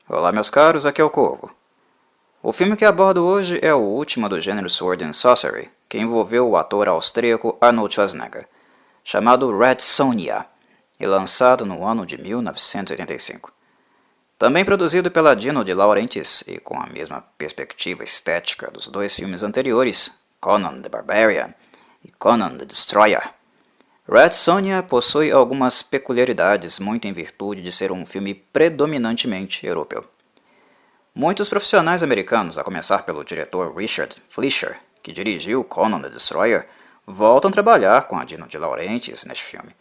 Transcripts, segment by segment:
Olá meus caros, aqui é o Corvo. O filme que abordo hoje é o último do gênero Sword and Sorcery, que envolveu o ator austríaco Arnold Schwarzenegger, chamado Red Sonja, e lançado no ano de 1985. Também produzido pela Dino De Laurentiis e com a mesma perspectiva estética dos dois filmes anteriores, Conan the Barbarian e Conan the Destroyer. Red Sonja possui algumas peculiaridades muito em virtude de ser um filme predominantemente europeu. Muitos profissionais americanos, a começar pelo diretor Richard Fleischer, que dirigiu Conan the Destroyer, voltam a trabalhar com a Dino De Laurentiis neste filme.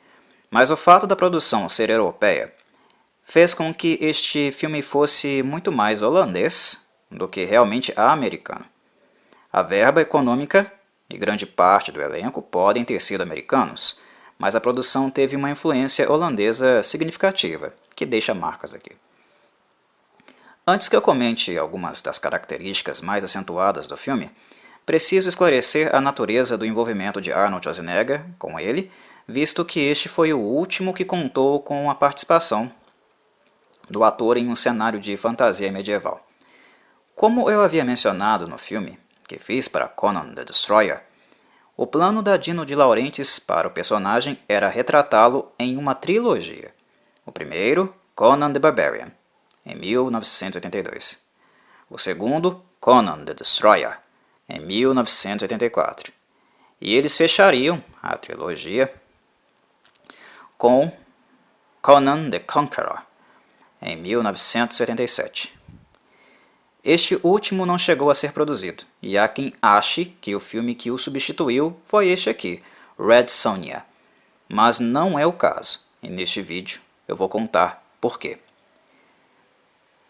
Mas o fato da produção ser europeia fez com que este filme fosse muito mais holandês do que realmente americano. A verba econômica e grande parte do elenco podem ter sido americanos, mas a produção teve uma influência holandesa significativa, que deixa marcas aqui. Antes que eu comente algumas das características mais acentuadas do filme, preciso esclarecer a natureza do envolvimento de Arnold Schwarzenegger com ele, visto que este foi o último que contou com a participação do ator em um cenário de fantasia medieval. Como eu havia mencionado no filme que fiz para Conan the Destroyer, o plano da Dino De Laurentiis para o personagem era retratá-lo em uma trilogia. O primeiro, Conan the Barbarian, em 1982. O segundo, Conan the Destroyer, em 1984. E eles fechariam a trilogia com Conan the Conqueror, em 1987. Este último não chegou a ser produzido, e há quem ache que o filme que o substituiu foi este aqui, Red Sonja. Mas não é o caso, e neste vídeo eu vou contar por quê.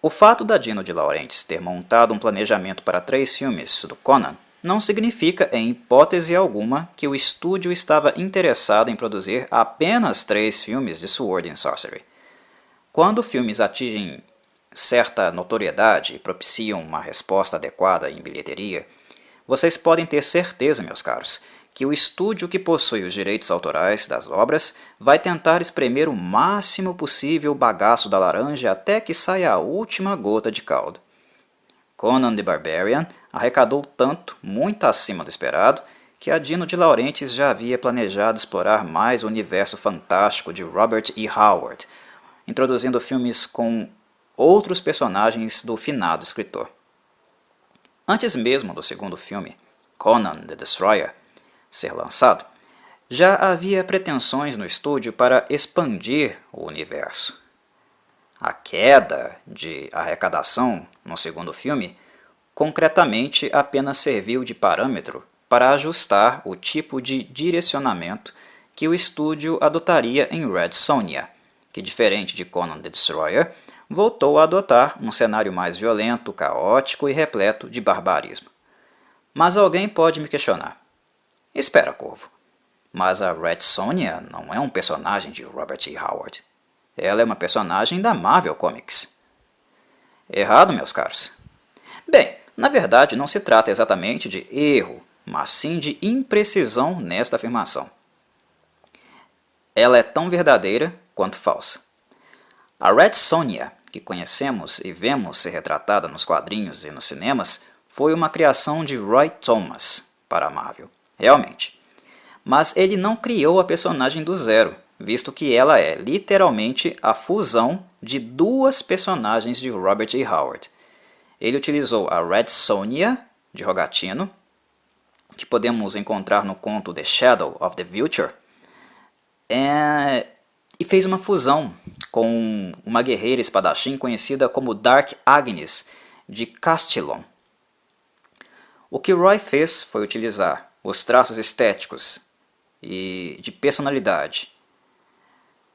O fato da Dino De Laurentiis ter montado um planejamento para 3 filmes do Conan não significa, em hipótese alguma, que o estúdio estava interessado em produzir apenas 3 filmes de Sword and Sorcery. Quando filmes atingem certa notoriedade e propiciam uma resposta adequada em bilheteria, vocês podem ter certeza, meus caros, que o estúdio que possui os direitos autorais das obras vai tentar espremer o máximo possível o bagaço da laranja até que saia a última gota de caldo. Conan the Barbarian arrecadou tanto, muito acima do esperado, que a Dino De Laurentiis já havia planejado explorar mais o universo fantástico de Robert E. Howard, introduzindo filmes com outros personagens do finado escritor. Antes mesmo do segundo filme, Conan the Destroyer, ser lançado, já havia pretensões no estúdio para expandir o universo. A queda de arrecadação no segundo filme concretamente apenas serviu de parâmetro para ajustar o tipo de direcionamento que o estúdio adotaria em Red Sonja, que, diferente de Conan the Destroyer, voltou a adotar um cenário mais violento, caótico e repleto de barbarismo. Mas alguém pode me questionar. Espera, Corvo, mas a Red Sonja não é um personagem de Robert E. Howard. Ela é uma personagem da Marvel Comics. Errado, meus caros. Bem, na verdade não se trata exatamente de erro, mas sim de imprecisão nesta afirmação. Ela é tão verdadeira quanto falsa. A Red Sonja, que conhecemos e vemos ser retratada nos quadrinhos e nos cinemas, foi uma criação de Roy Thomas para a Marvel, realmente. Mas ele não criou a personagem do zero, visto que ela é literalmente a fusão de 2 personagens de Robert E. Howard. Ele utilizou a Red Sonja, de Rogatino, que podemos encontrar no conto The Shadow of the Vulture, e fez uma fusão com uma guerreira espadachim conhecida como Dark Agnes de Castillon. O que Roy fez foi utilizar os traços estéticos e de personalidade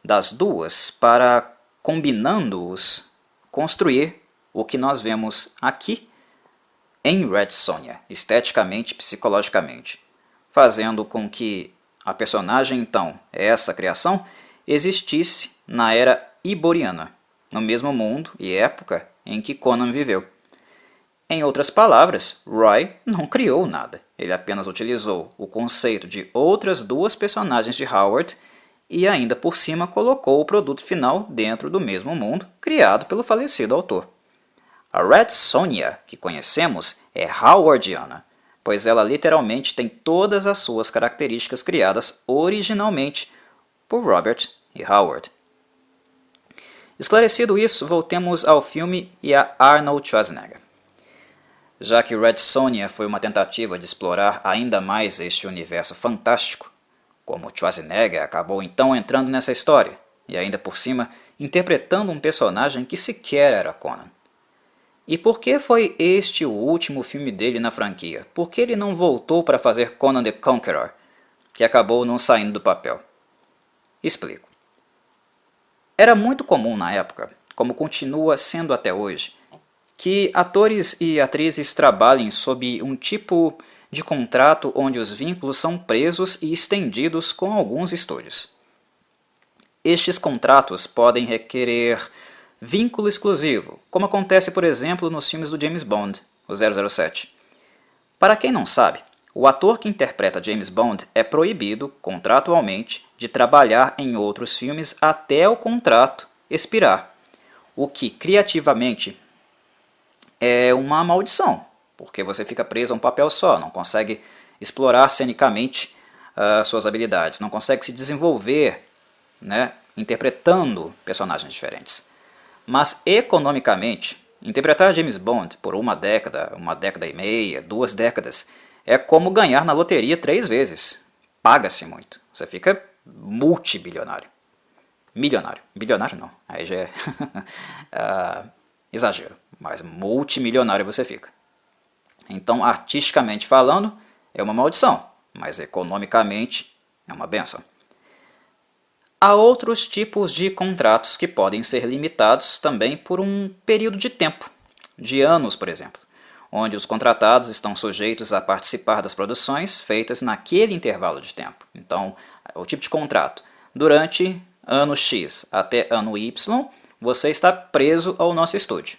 das duas para, combinando-os, construir o que nós vemos aqui em Red Sonja, esteticamente e psicologicamente, fazendo com que a personagem, então, essa criação, existisse na era iboriana, no mesmo mundo e época em que Conan viveu. Em outras palavras, Roy não criou nada, ele apenas utilizou o conceito de outras 2 personagens de Howard e ainda por cima colocou o produto final dentro do mesmo mundo criado pelo falecido autor. A Red Sonja que conhecemos é howardiana, pois ela literalmente tem todas as suas características criadas originalmente por Robert E. Howard. Esclarecido isso, voltemos ao filme e a Arnold Schwarzenegger. Já que Red Sonja foi uma tentativa de explorar ainda mais este universo fantástico, como Schwarzenegger acabou então entrando nessa história, e ainda por cima interpretando um personagem que sequer era Conan. E por que foi este o último filme dele na franquia? Por que ele não voltou para fazer Conan the Conqueror, que acabou não saindo do papel? Explico. Era muito comum na época, como continua sendo até hoje, que atores e atrizes trabalhem sob um tipo de contrato onde os vínculos são presos e estendidos com alguns estúdios. Estes contratos podem requerer vínculo exclusivo, como acontece, por exemplo, nos filmes do James Bond, o 007. Para quem não sabe, o ator que interpreta James Bond é proibido, contratualmente, de trabalhar em outros filmes até o contrato expirar, o que, criativamente, é uma maldição, porque você fica preso a um papel só, não consegue explorar cenicamente suas habilidades, não consegue se desenvolver, né, interpretando personagens diferentes. Mas economicamente, interpretar James Bond por uma década e meia, 2 décadas, é como ganhar na loteria 3 vezes. Paga-se muito. Você fica multibilionário. Milionário. Bilionário não. Aí já é exagero. Mas multimilionário você fica. Então, artisticamente falando, é uma maldição. Mas economicamente, é uma benção. Há outros tipos de contratos que podem ser limitados também por um período de tempo, de anos, por exemplo, onde os contratados estão sujeitos a participar das produções feitas naquele intervalo de tempo. Então, o tipo de contrato, durante ano X até ano Y, você está preso ao nosso estúdio.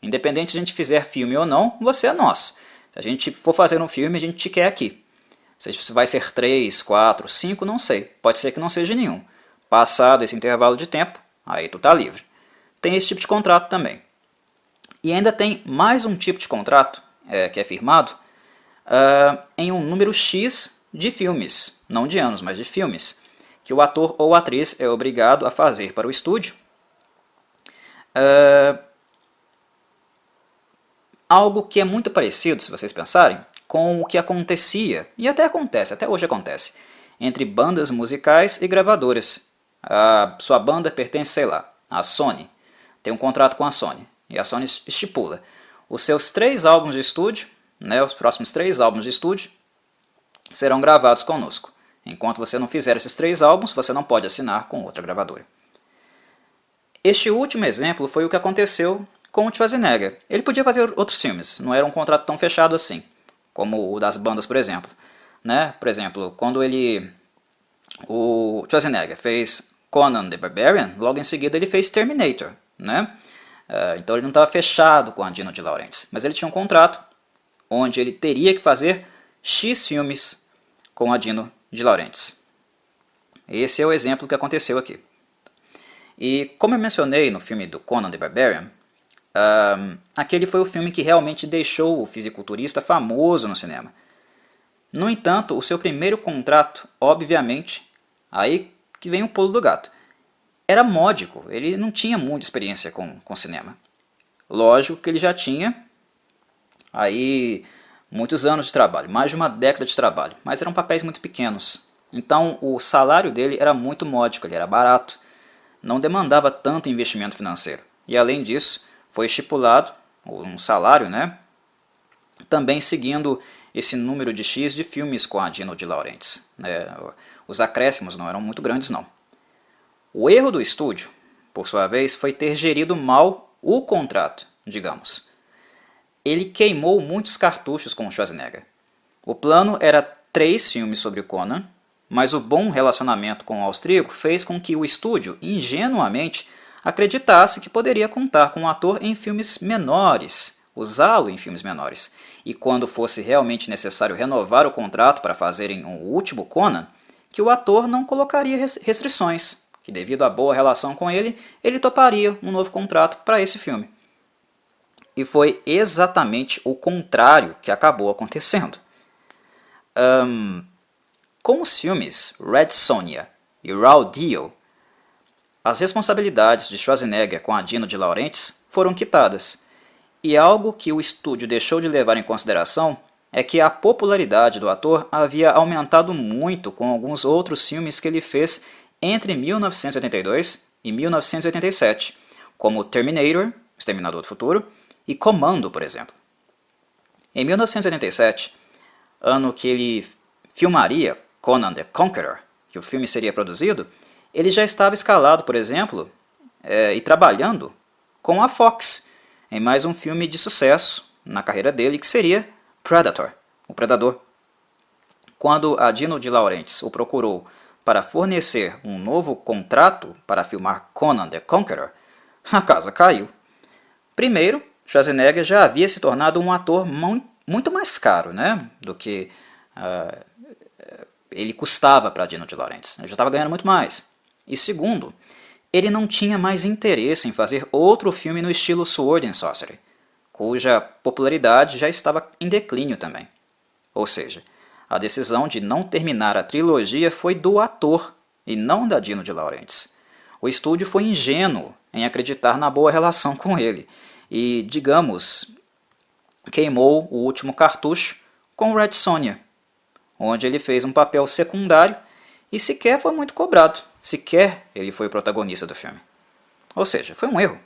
Independente se a gente fizer filme ou não, você é nosso. Se a gente for fazer um filme, a gente te quer aqui. Se vai ser 3, 4, 5, não sei. Pode ser que não seja nenhum. Passado esse intervalo de tempo, aí tu tá livre. Tem esse tipo de contrato também. E ainda tem mais um tipo de contrato que é firmado em um número X de filmes, não de anos, mas de filmes, que o ator ou atriz é obrigado a fazer para o estúdio. Algo que é muito parecido, se vocês pensarem, com o que acontecia, e até acontece, até hoje acontece, entre bandas musicais e gravadoras. A sua banda pertence, sei lá, à Sony, tem um contrato com a Sony, e a Sony estipula os seus 3 álbuns de estúdio, né, os próximos 3 álbuns de estúdio, serão gravados conosco. Enquanto você não fizer esses 3 álbuns, você não pode assinar com outra gravadora. Este último exemplo foi o que aconteceu com o Schwarzenegger. Ele podia fazer outros filmes, não era um contrato tão fechado assim, como o das bandas, por exemplo. Né? Por exemplo, quando o Schwarzenegger fez Conan the Barbarian, logo em seguida ele fez Terminator. Né? Então ele não estava fechado com a Dino de Laurentiis, mas ele tinha um contrato onde ele teria que fazer X filmes com a Dino de Laurentiis. Esse é o exemplo que aconteceu aqui. E como eu mencionei no filme do Conan the Barbarian, aquele foi o filme que realmente deixou o fisiculturista famoso no cinema. No entanto, o seu primeiro contrato, obviamente, aí que vem o pulo do gato, era módico, ele não tinha muita experiência com cinema. Lógico que ele já tinha aí muitos anos de trabalho, mais de uma década de trabalho, mas eram papéis muito pequenos. Então o salário dele era muito módico, ele era barato, não demandava tanto investimento financeiro. E além disso, foi estipulado um salário, né, também seguindo esse número de X de filmes com a Dino de Laurentiis. Os acréscimos não eram muito grandes, não. O erro do estúdio, por sua vez, foi ter gerido mal o contrato, digamos. Ele queimou muitos cartuchos com o Schwarzenegger. O plano era 3 filmes sobre o Conan, mas o bom relacionamento com o austríaco fez com que o estúdio, ingenuamente, acreditasse que poderia contar com o ator em filmes menores, usá-lo em filmes menores. E quando fosse realmente necessário renovar o contrato para fazerem um último Conan, que o ator não colocaria restrições, que devido à boa relação com ele, ele toparia um novo contrato para esse filme. E foi exatamente o contrário que acabou acontecendo. Com os filmes Red Sonja e Raw Deal, as responsabilidades de Schwarzenegger com a Dino de Laurentiis foram quitadas, e algo que o estúdio deixou de levar em consideração é que a popularidade do ator havia aumentado muito com alguns outros filmes que ele fez entre 1982 e 1987, como Terminator, Exterminador do Futuro, e Commando, por exemplo. Em 1987, ano que ele filmaria Conan the Conqueror, que o filme seria produzido, ele já estava escalado, por exemplo, e trabalhando com a Fox em mais um filme de sucesso na carreira dele, que seria Predator, o Predador. Quando a Dino de Laurentiis o procurou para fornecer um novo contrato para filmar Conan the Conqueror, a casa caiu. Primeiro, Schwarzenegger já havia se tornado um ator muito mais caro, né, do que ele custava para a Dino de Laurentiis. Ele já estava ganhando muito mais. E segundo, ele não tinha mais interesse em fazer outro filme no estilo Sword and Sorcery, cuja popularidade já estava em declínio também. Ou seja, a decisão de não terminar a trilogia foi do ator e não da Dino de Laurentiis. O estúdio foi ingênuo em acreditar na boa relação com ele e, digamos, queimou o último cartucho com Red Sonja, onde ele fez um papel secundário e sequer foi muito cobrado, sequer ele foi o protagonista do filme. Ou seja, foi um erro.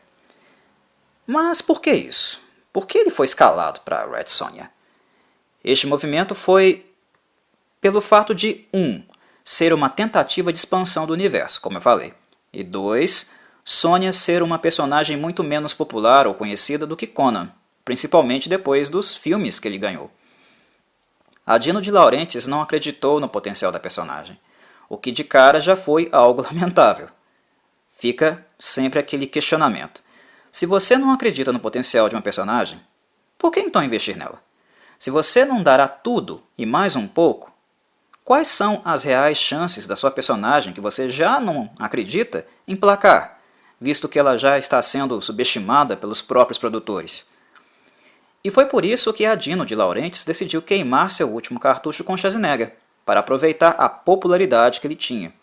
Mas por que isso? Por que ele foi escalado para Red Sonja? Este movimento foi pelo fato de 1. Ser uma tentativa de expansão do universo, como eu falei, e 2. Sonja ser uma personagem muito menos popular ou conhecida do que Conan, principalmente depois dos filmes que ele ganhou. A Dino de Laurentiis não acreditou no potencial da personagem, o que de cara já foi algo lamentável. Fica sempre aquele questionamento. Se você não acredita no potencial de uma personagem, por que então investir nela? Se você não dará tudo e mais um pouco, quais são as reais chances da sua personagem que você já não acredita emplacar, visto que ela já está sendo subestimada pelos próprios produtores? E foi por isso que a Dino de Laurentiis decidiu queimar seu último cartucho com Schwarzenegger, para aproveitar a popularidade que ele tinha.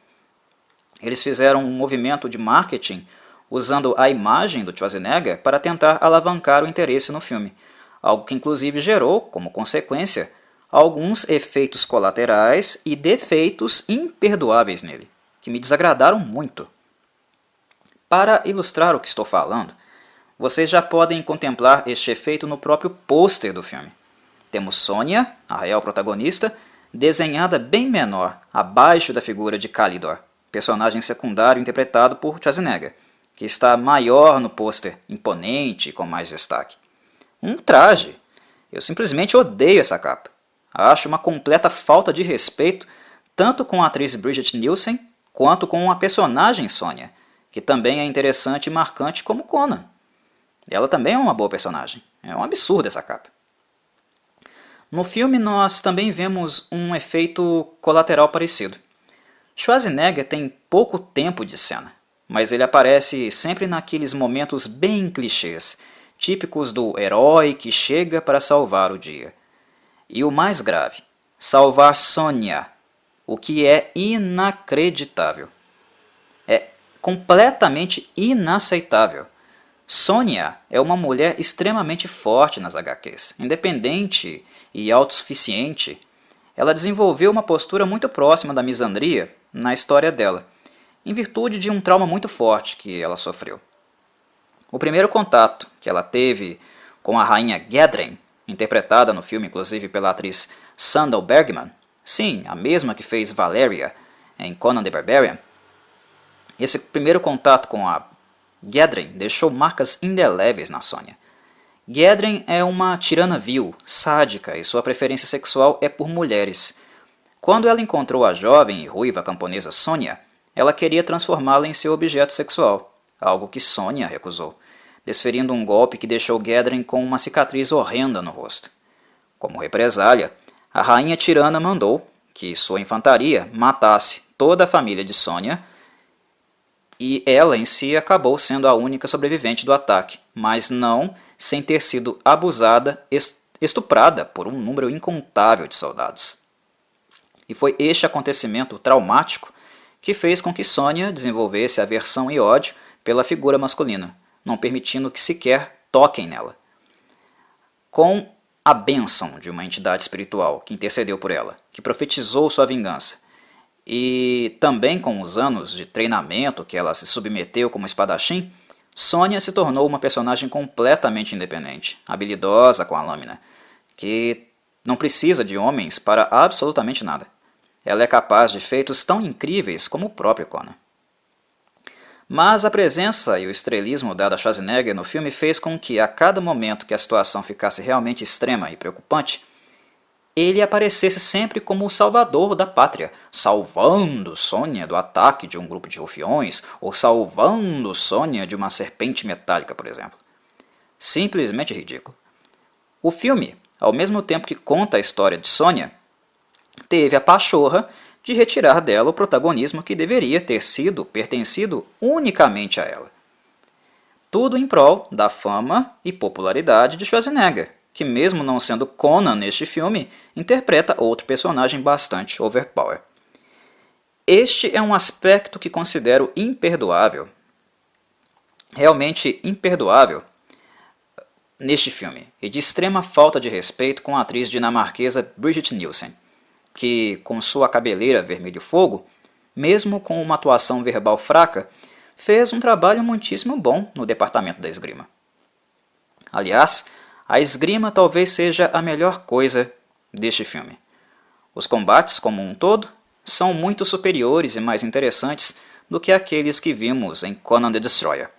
Eles fizeram um movimento de marketing usando a imagem do Schwarzenegger para tentar alavancar o interesse no filme, algo que inclusive gerou, como consequência, alguns efeitos colaterais e defeitos imperdoáveis nele, que me desagradaram muito. Para ilustrar o que estou falando, vocês já podem contemplar este efeito no próprio pôster do filme. Temos Sonja, a real protagonista, desenhada bem menor, abaixo da figura de Kalidor, personagem secundário interpretado por Schwarzenegger, que está maior no pôster, imponente e com mais destaque. Um traje! Eu simplesmente odeio essa capa. Acho uma completa falta de respeito tanto com a atriz Brigitte Nielsen quanto com a personagem Sonja, que também é interessante e marcante como Conan. Ela também é uma boa personagem. É um absurdo essa capa. No filme nós também vemos um efeito colateral parecido. Schwarzenegger tem pouco tempo de cena, mas ele aparece sempre naqueles momentos bem clichês, típicos do herói que chega para salvar o dia. E o mais grave, salvar Sonja, o que é inacreditável. É completamente inaceitável. Sonja é uma mulher extremamente forte nas HQs, independente e autossuficiente. Ela desenvolveu uma postura muito próxima da misandria na história dela, em virtude de um trauma muito forte que ela sofreu. O primeiro contato que ela teve com a rainha Gedren, interpretada no filme inclusive pela atriz Sandal Bergman, sim, a mesma que fez Valeria em Conan the Barbarian, esse primeiro contato com a Gedren deixou marcas indeléveis na Sonja. Gedren é uma tirana vil, sádica e sua preferência sexual é por mulheres. Quando ela encontrou a jovem e ruiva camponesa Sonja, ela queria transformá-la em seu objeto sexual, algo que Sonja recusou, desferindo um golpe que deixou Gedren com uma cicatriz horrenda no rosto. Como represália, a rainha tirana mandou que sua infantaria matasse toda a família de Sonja, e ela em si acabou sendo a única sobrevivente do ataque, mas não sem ter sido abusada, estuprada por um número incontável de soldados. E foi este acontecimento traumático que fez com que Sonya desenvolvesse aversão e ódio pela figura masculina, não permitindo que sequer toquem nela. Com a bênção de uma entidade espiritual que intercedeu por ela, que profetizou sua vingança, e também com os anos de treinamento que ela se submeteu como espadachim, Sonya se tornou uma personagem completamente independente, habilidosa com a lâmina, que não precisa de homens para absolutamente nada. Ela é capaz de feitos tão incríveis como o próprio Conan. Mas a presença e o estrelismo dado a Schwarzenegger no filme fez com que, a cada momento que a situação ficasse realmente extrema e preocupante, ele aparecesse sempre como o salvador da pátria, salvando Sonya do ataque de um grupo de rufiões, ou salvando Sonya de uma serpente metálica, por exemplo. Simplesmente ridículo. O filme, ao mesmo tempo que conta a história de Sonya, teve a pachorra de retirar dela o protagonismo que deveria ter pertencido unicamente a ela. Tudo em prol da fama e popularidade de Schwarzenegger, que mesmo não sendo Conan neste filme, interpreta outro personagem bastante overpower. Este é um aspecto que considero imperdoável, realmente imperdoável, neste filme, e de extrema falta de respeito com a atriz dinamarquesa Brigitte Nielsen, que, com sua cabeleira vermelho fogo, mesmo com uma atuação verbal fraca, fez um trabalho muitíssimo bom no departamento da esgrima. Aliás, a esgrima talvez seja a melhor coisa deste filme. Os combates, como um todo, são muito superiores e mais interessantes do que aqueles que vimos em Conan the Destroyer.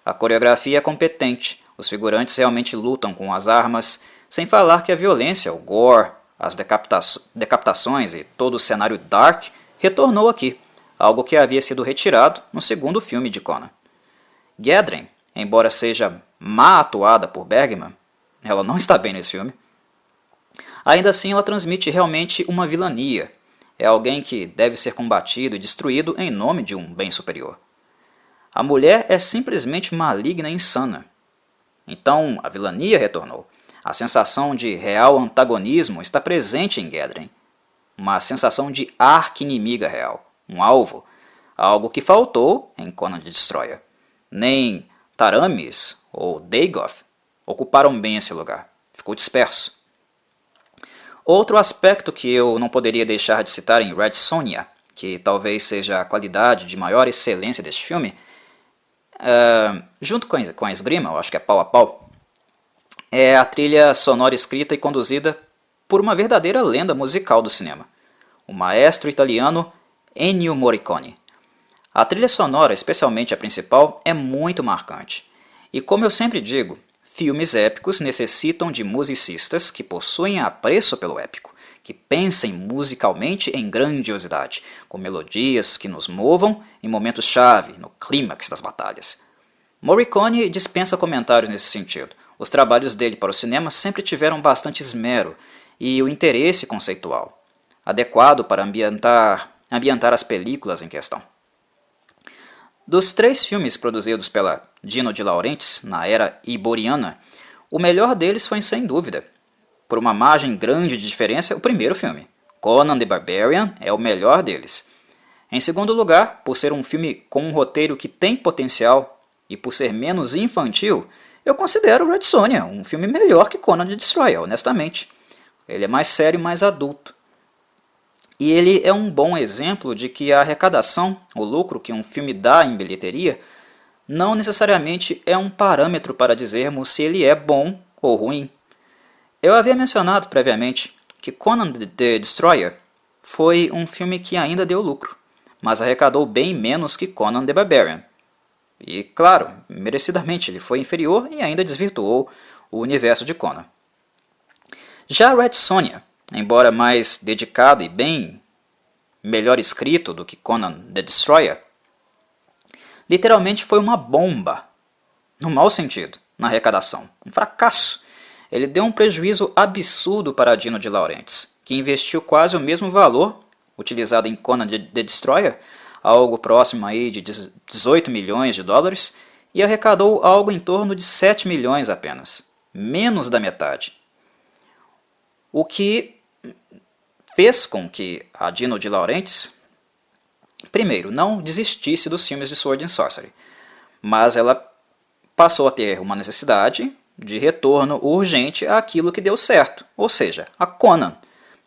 A coreografia é competente, os figurantes realmente lutam com as armas, sem falar que a violência, o gore, as decapitações e todo o cenário dark retornou aqui, algo que havia sido retirado no segundo filme de Conan. Gudrun, embora seja má atuada por Bergman, ela não está bem nesse filme, ainda assim ela transmite realmente uma vilania. É alguém que deve ser combatido e destruído em nome de um bem superior. A mulher é simplesmente maligna e insana. Então a vilania retornou. A sensação de real antagonismo está presente em Gudrun. Uma sensação de arqui-inimiga real, um alvo, algo que faltou em Conan the Destroyer. Nem Taramis ou Dagoth ocuparam bem esse lugar, ficou disperso. Outro aspecto que eu não poderia deixar de citar em Red Sonja, que talvez seja a qualidade de maior excelência deste filme, junto com a esgrima, eu acho que é pau a pau, é a trilha sonora escrita e conduzida por uma verdadeira lenda musical do cinema, o maestro italiano Ennio Morricone. A trilha sonora, especialmente a principal, é muito marcante. E como eu sempre digo, filmes épicos necessitam de musicistas que possuem apreço pelo épico, que pensem musicalmente em grandiosidade, com melodias que nos movam em momentos-chave, no clímax das batalhas. Morricone dispensa comentários nesse sentido. Os trabalhos dele para o cinema sempre tiveram bastante esmero e o interesse conceitual, adequado para ambientar as películas em questão. Dos 3 filmes produzidos pela Dino de Laurentiis na era iboriana, o melhor deles foi, sem dúvida, por uma margem grande de diferença, o primeiro filme. Conan the Barbarian é o melhor deles. Em segundo lugar, por ser um filme com um roteiro que tem potencial e por ser menos infantil, eu considero Red Sonja um filme melhor que Conan the Destroyer, honestamente. Ele é mais sério e mais adulto. E ele é um bom exemplo de que a arrecadação, o lucro que um filme dá em bilheteria, não necessariamente é um parâmetro para dizermos se ele é bom ou ruim. Eu havia mencionado previamente que Conan the Destroyer foi um filme que ainda deu lucro, mas arrecadou bem menos que Conan the Barbarian. E, claro, merecidamente ele foi inferior e ainda desvirtuou o universo de Conan. Já Red Sonja, embora mais dedicado e bem melhor escrito do que Conan the Destroyer, literalmente foi uma bomba, no mau sentido, na arrecadação. Um fracasso. Ele deu um prejuízo absurdo para Dino de Laurentiis, que investiu quase o mesmo valor utilizado em Conan the Destroyer, algo próximo aí de 18 milhões de dólares, e arrecadou algo em torno de 7 milhões apenas, menos da metade. O que fez com que a Dino De Laurentiis, primeiro, não desistisse dos filmes de Sword and Sorcery, mas ela passou a ter uma necessidade de retorno urgente àquilo que deu certo, ou seja, a Conan.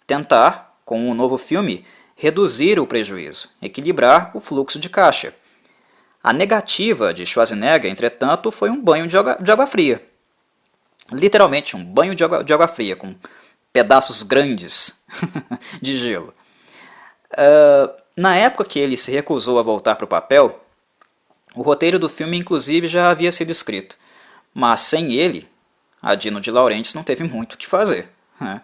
Tentar, com um novo filme, reduzir o prejuízo, equilibrar o fluxo de caixa. A negativa de Schwarzenegger, entretanto, foi um banho de água fria. Literalmente, um banho de água fria, com pedaços grandes de gelo. Na época que ele se recusou a voltar para o papel, o roteiro do filme inclusive já havia sido escrito, mas sem ele, a Dino De Laurentiis não teve muito o que fazer, né?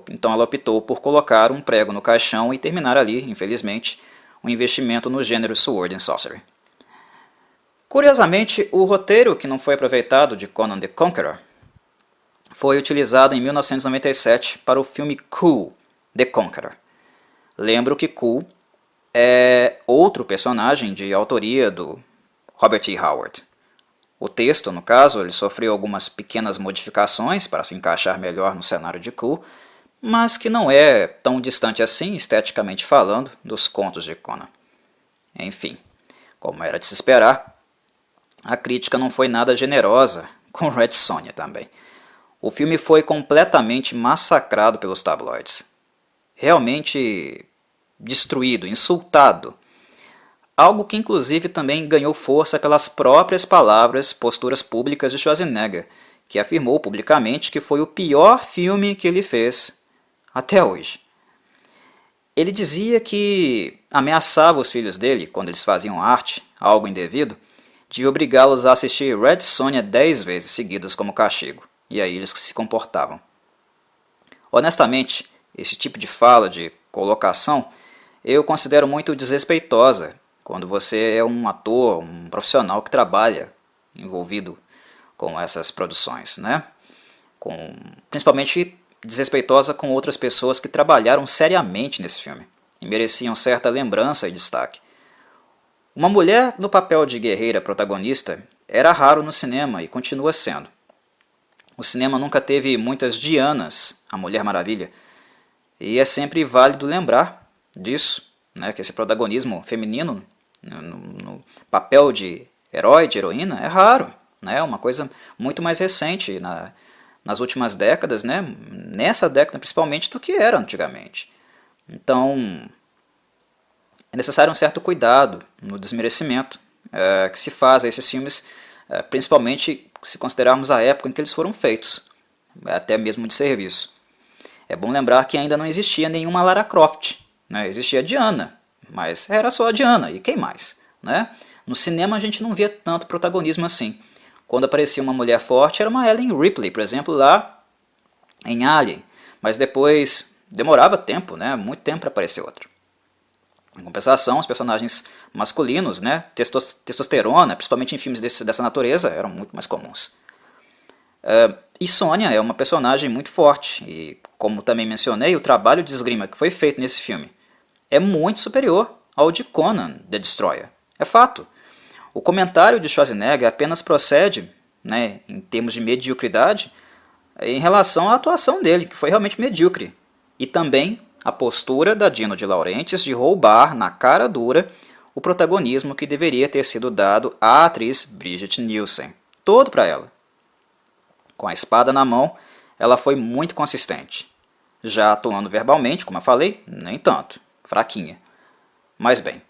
Então ela optou por colocar um prego no caixão e terminar ali, infelizmente, um investimento no gênero Sword and Sorcery. Curiosamente, o roteiro que não foi aproveitado de Conan the Conqueror foi utilizado em 1997 para o filme Cool, The Conqueror. Lembro que Cool é outro personagem de autoria do Robert E. Howard. O texto, no caso, ele sofreu algumas pequenas modificações para se encaixar melhor no cenário de Cool, mas que não é tão distante assim, esteticamente falando, dos contos de Conan. Enfim, como era de se esperar, a crítica não foi nada generosa com Red Sonja também. O filme foi completamente massacrado pelos tabloides. Realmente destruído, insultado. Algo que inclusive também ganhou força pelas próprias palavras, posturas públicas de Schwarzenegger, que afirmou publicamente que foi o pior filme que ele fez até hoje. Ele dizia que ameaçava os filhos dele, quando eles faziam arte, algo indevido, de obrigá-los a assistir Red Sonja 10 vezes seguidas como castigo, e aí eles se comportavam. Honestamente, esse tipo de fala, de colocação, eu considero muito desrespeitosa quando você é um ator, um profissional que trabalha envolvido com essas produções, né? Principalmente desrespeitosa com outras pessoas que trabalharam seriamente nesse filme e mereciam certa lembrança e destaque. Uma mulher no papel de guerreira protagonista era raro no cinema e continua sendo. O cinema nunca teve muitas Dianas, a Mulher Maravilha, e é sempre válido lembrar disso, né, que esse protagonismo feminino no papel de herói, de heroína, é raro, né, uma coisa muito mais recente nas últimas décadas, né, nessa década principalmente, do que era antigamente. Então, é necessário um certo cuidado no desmerecimento que se faz a esses filmes, principalmente se considerarmos a época em que eles foram feitos, até mesmo de serviço. É bom lembrar que ainda não existia nenhuma Lara Croft, né? Existia a Diana, mas era só a Diana, e quem mais? Né? No cinema a gente não via tanto protagonismo assim. Quando aparecia uma mulher forte era uma Ellen Ripley, por exemplo, lá em Alien, mas depois demorava tempo, né? Muito tempo para aparecer outra. Em compensação, os personagens masculinos, né? Testosterona, principalmente em filmes dessa natureza, eram muito mais comuns. E Sonja é uma personagem muito forte, e como também mencionei, o trabalho de esgrima que foi feito nesse filme é muito superior ao de Conan the Destroyer. É fato. O comentário de Schwarzenegger apenas procede, né, em termos de mediocridade, em relação à atuação dele, que foi realmente medíocre, e também a postura da Dino De Laurentiis de roubar na cara dura o protagonismo que deveria ter sido dado à atriz Brigitte Nielsen, todo para ela. Com a espada na mão, ela foi muito consistente. Já atuando verbalmente, como eu falei, nem tanto, fraquinha. Mas bem,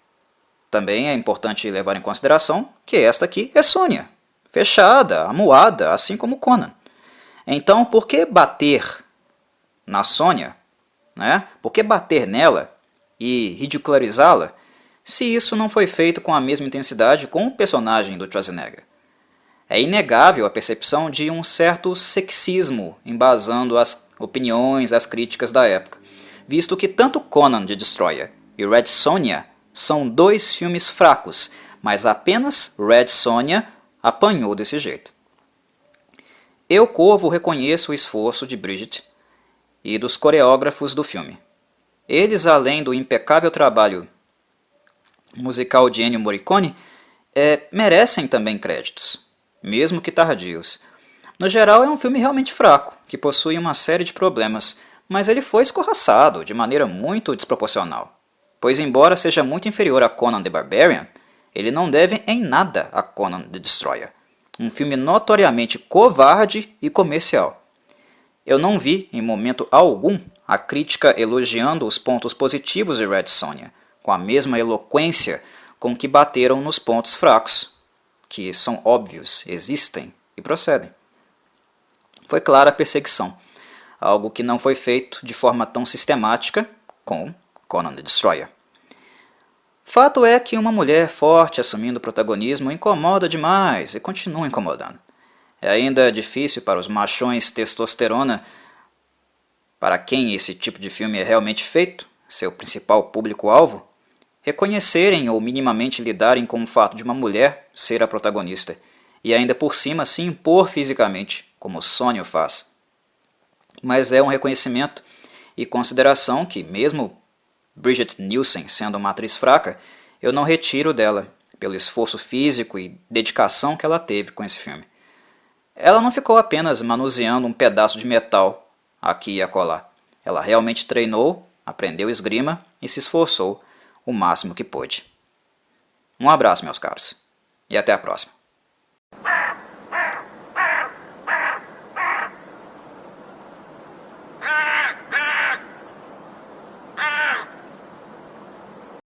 também é importante levar em consideração que esta aqui é Sonja, fechada, amuada, assim como Conan. Então, por que bater na Sonja, né? Por que bater nela e ridicularizá-la, se isso não foi feito com a mesma intensidade com o personagem do Schwarzenegger? É inegável a percepção de um certo sexismo embasando as opiniões, as críticas da época, visto que tanto Conan the Destroyer e Red Sonja são dois filmes fracos, mas apenas Red Sonja apanhou desse jeito. Eu, Corvo, reconheço o esforço de Brigitte e dos coreógrafos do filme. Eles, além do impecável trabalho musical de Ennio Morricone, merecem também créditos, mesmo que tardios. No geral, é um filme realmente fraco, que possui uma série de problemas, mas ele foi escorraçado de maneira muito desproporcional. Pois, embora seja muito inferior a Conan the Barbarian, ele não deve em nada a Conan the Destroyer, um filme notoriamente covarde e comercial. Eu não vi, em momento algum, a crítica elogiando os pontos positivos de Red Sonja, com a mesma eloquência com que bateram nos pontos fracos, que são óbvios, existem e procedem. Foi clara a perseguição, algo que não foi feito de forma tão sistemática com Conan the Destroyer. Fato é que uma mulher forte assumindo o protagonismo incomoda demais e continua incomodando. É ainda difícil para os machões testosterona, para quem esse tipo de filme é realmente feito, seu principal público-alvo, reconhecerem ou minimamente lidarem com o fato de uma mulher ser a protagonista e ainda por cima se impor fisicamente, como Sonja faz. Mas é um reconhecimento e consideração que, mesmo Brigitte Nielsen sendo uma atriz fraca, eu não retiro dela, pelo esforço físico e dedicação que ela teve com esse filme. Ela não ficou apenas manuseando um pedaço de metal aqui e acolá. Ela realmente treinou, aprendeu esgrima e se esforçou o máximo que pôde. Um abraço, meus caros, e até a próxima.